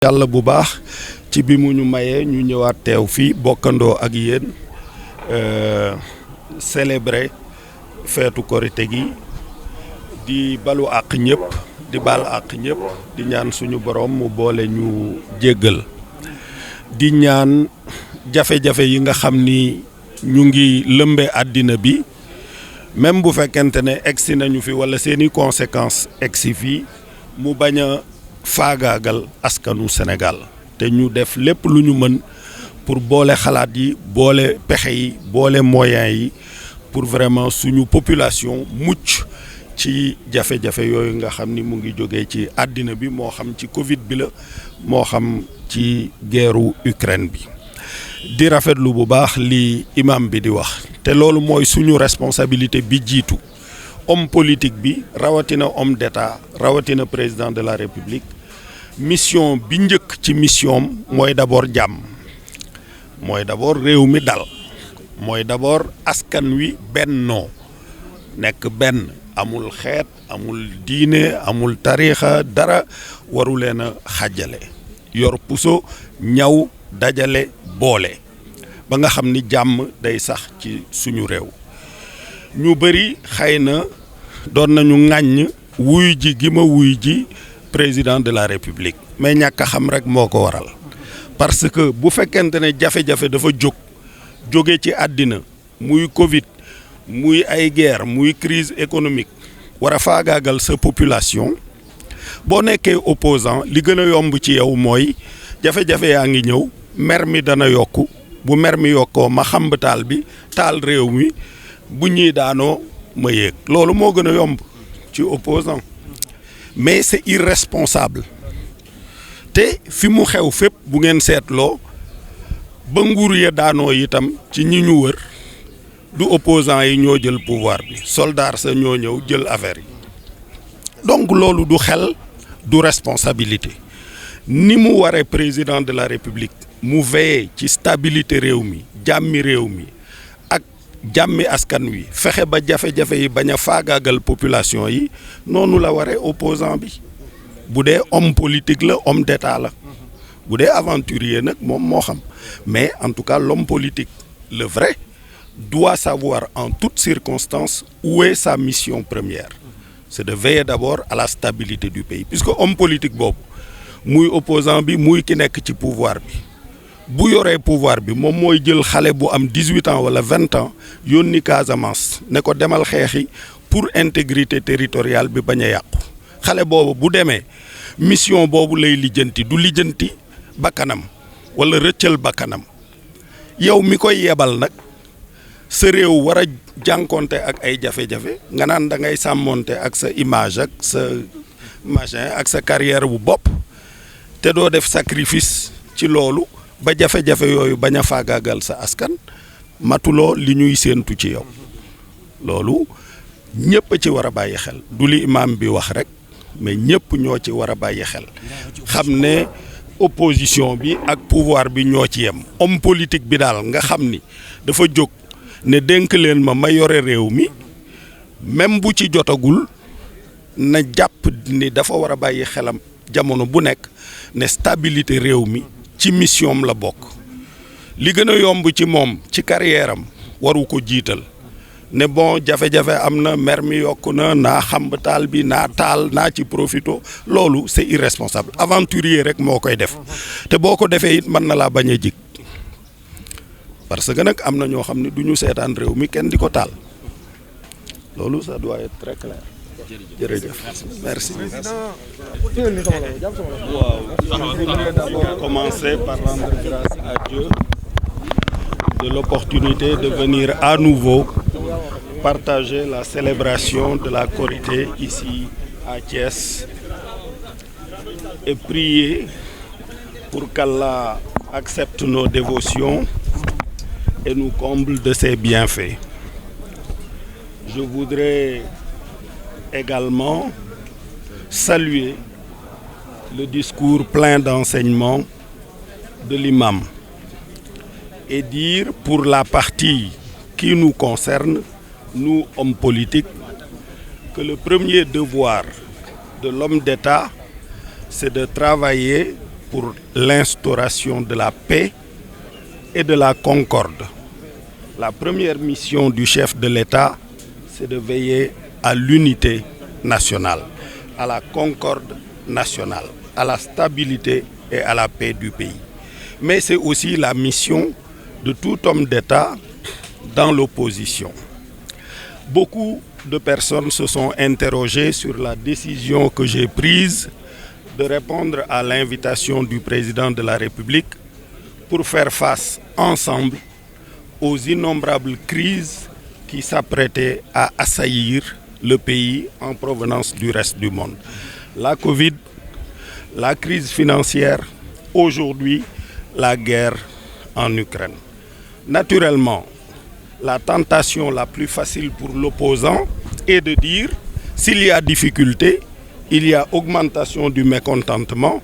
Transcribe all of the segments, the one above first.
yàlla bu baax ci bi mu ñu mayee ñu ñëwaat teew fii bokkandoo ak yéen célébrer feetu korite gi di balu àq ñëpp di bal àq ñëpp di ñaan suñu borom mu boole ñu jéggal di ñaan jafe-jafe yi nga xam ni ñu ngi lëmbe àddina bi même bu fekkente ne egsi nañu fi wala seeni conséquences egsi fii mu bañ a faagaagal askanu Sénégal te ñu def lépp lu ñu mën pour boole xalaat yi boole pexe yi boole moyens yi pour vraiment suñu population mucc ci jafe-jafe yooyu nga xam ni mu ngi jógee ci àddina bi moo xam ci Covid bi la moo xam ci guerru Ukraine bi di rafetlu bu baax li imam bi di wax te loolu mooy suñu responsabilité bi jiitu homme politique bi rawatina homme d'État rawatina président de la République mission bi njëkk ci mission mooy d'abord jàmm mooy d'abord réew mi dal mooy d'abord askan wi bennoo nekk benn amul xeet amul diine amul tariixa dara waru leen a xàjjale yor puso ñaw dajale boole ba nga xam ni jàmm day sax ci suñu réew ñu bëri xëy na doon nañu ŋàññ wuy ji gi ma wuy ji président de la République mais ñàkk a xam rek moo ko waral parce que bu fekkente ne jafe-jafe dafa jóge ci àddina muy Covid muy ay guerre muy crise économique war a faagaagal sa population boo nekkee opposant li gën a yomb ci yow mooy jafe-jafe yaa ngi ñëw mer mi dana yokku bu mer mi yokkoo ma xamb taal bi taal réew mi bu ñuy daanoo ma yéeg loolu moo gën a yomb ci opposant mais c'est irresponsable te fi mu xew fépp bu ngeen seetloo ba nguur ya daanoo itam ci ñi ñu wër du opposant yi ñoo jël pouvoir bi soldat sa ñoo ñëw jël affaire yi donc loolu du xel du responsabilité ni mu waree président de la République mu veiller ci stabilité réew mi jàmmi réew mi ak jàmmi askan wi fexe ba jafe-jafe yi bañ a faagaagal population yi noonu la waree opposant bi bu dee homme politique la homme d'État la bu dee aventurier nag moom moo xam mais en tout cas l'homme politique le vrai doit savoir en toutes circonstances où est sa mission première c'est de veiller d'abord à la stabilité du pays puisque homme politique boobu muy opposant bi muy ki nekk ci pouvoir bi bu yoree pouvoir bi moom mooy jël xale bu am 18 ans wala 20 ans yónni Casamance ne ko demal xeexi pour intégrité territoriale bi bañ a yàqu xale boobu bu demee mission boobu lay lijjanti du lijjanti bakkanam wala rëccal bakkanam yow mi koy yebal nag sa réew war a jànkonte ak ay jafe-jafe nga naan da ngay sàmmonte ak sa image ak sa machin ak sa carrière bu bopp te doo def sacrifice ci loolu ba jafe-jafe yooyu bañ a faagaagal sa askan matuloo li ñuy séentu ci yow loolu ñëpp a ci war a bàyyi xel du li imam bi wax rek mais ñëpp ñoo ci war a bàyyi xel xam ne opposition bi ak pouvoir bi ñoo ci yem homme politique bi daal nga xam ni dafa jóg ne dénk leen ma yore réew mi même bu ci jotagul na jàpp ni dafa war a bàyyi xelam jamono bu nekk ne stabilité réew mi ci mission am la bokk li gën a yomb ci moom ci carrière am waru ko jiital ne bon jafe-jafe am na mer mi yokku na naa xamb taal bi naa taal naa ci profito loolu c'est irresponsable aventurier rek moo koy def te boo ko defee it mën na laa bañ a jig parce que nag am na ñoo xam ne du ñu seetaan réew mi kenn di ko taal loolu ça doit être très clair jërëjëf merci. waaw je voudrais d'abord commencer par rendre grâce à Dieu de l'opportunité de venir à nouveau partager la célébration de la Korité ici à Thiès et prier pour qu'Allah accepte nos dévotions et nous comble de ses bienfaits. Je voudrais également saluer le discours plein d'enseignements de l'imam et dire pour la partie qui nous concerne, nous hommes politiques, que le premier devoir de l'homme d'État, c'est de travailler pour l'instauration de la paix et de la concorde. La première mission du chef de l'État, c'est de veiller à l'unité nationale, à la concorde nationale, à la stabilité et à la paix du pays. Mais c'est aussi la mission de tout homme d'État dans l'opposition. Beaucoup de personnes se sont interrogées sur la décision que j'ai prise de répondre à l'invitation du président de la République pour faire face ensemble aux innombrables crises qui s'apprêtaient à assaillir le pays en provenance du reste du monde. La Covid, la crise financière, aujourd'hui la guerre en Ukraine. Naturellement, la tentation la plus facile pour l'opposant est de dire s'il y a difficulté, il y a augmentation du mécontentement,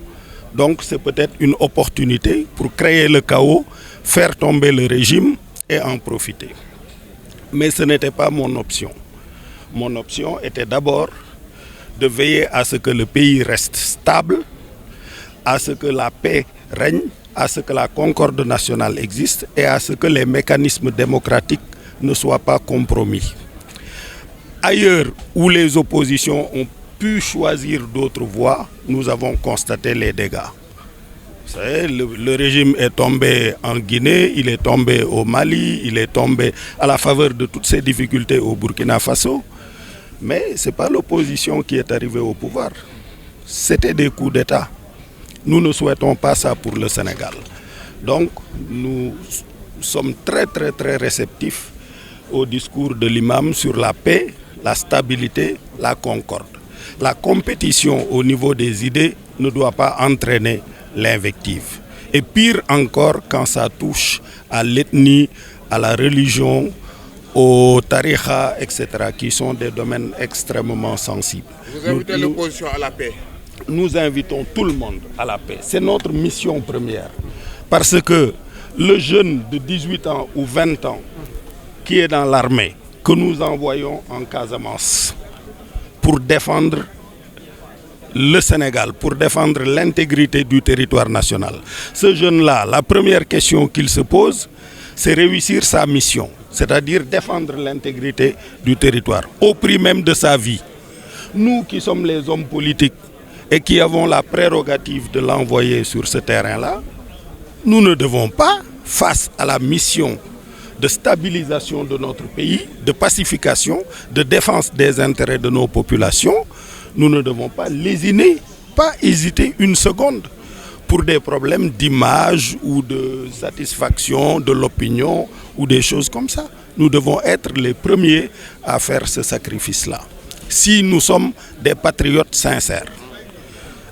donc c'est peut-être une opportunité pour créer le chaos, faire tomber le régime et en profiter. Mais ce n'était pas mon option. Mon option était d'abord de veiller à ce que le pays reste stable, à ce que la paix règne, à ce que la concorde nationale existe et à ce que les mécanismes démocratiques ne soient pas compromis. Ailleurs où les oppositions ont pu choisir d'autres voies, nous avons constaté les dégâts. Vous savez, le régime est tombé en Guinée, il est tombé au Mali, il est tombé à la faveur de toutes ces difficultés au Burkina Faso. Mais ce n'est pas l'opposition qui est arrivée au pouvoir. C'était des coups d'État. Nous ne souhaitons pas ça pour le Sénégal. Donc, nous sommes très réceptifs au discours de l'imam sur la paix, la stabilité, la concorde. La compétition au niveau des idées ne doit pas entraîner l'invective. Et pire encore quand ça touche à l'ethnie, à la religion, au tariqa, etc., qui sont des domaines extrêmement sensibles. Vous invitez l'opposition à la paix? Nous invitons tout le monde à la paix. C'est notre mission première. Parce que le jeune de 18 ans ou 20 ans qui est dans l'armée, que nous envoyons en Casamance pour défendre le Sénégal, pour défendre l'intégrité du territoire national. Ce jeune-là, la première question qu'il se pose, c'est réussir sa mission, c'est-à-dire défendre l'intégrité du territoire, au prix même de sa vie. Nous qui sommes les hommes politiques et qui avons la prérogative de l'envoyer sur ce terrain-là, nous ne devons pas, face à la mission de stabilisation de notre pays, de pacification, de défense des intérêts de nos populations, nous ne devons pas lésiner, pas hésiter une seconde pour des problèmes d'image ou de satisfaction de l'opinion ou des choses comme ça. Nous devons être les premiers à faire ce sacrifice-là. Si nous sommes des patriotes sincères,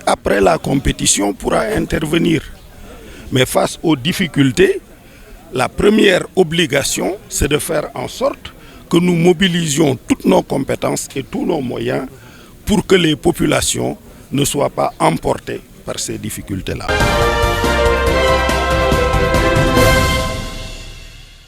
après la compétition pourra intervenir. Mais face aux difficultés, la première obligation, c'est de faire en sorte que nous mobilisions toutes nos compétences et tous nos moyens pour que les populations ne soient pas emportées par ces difficultés-là.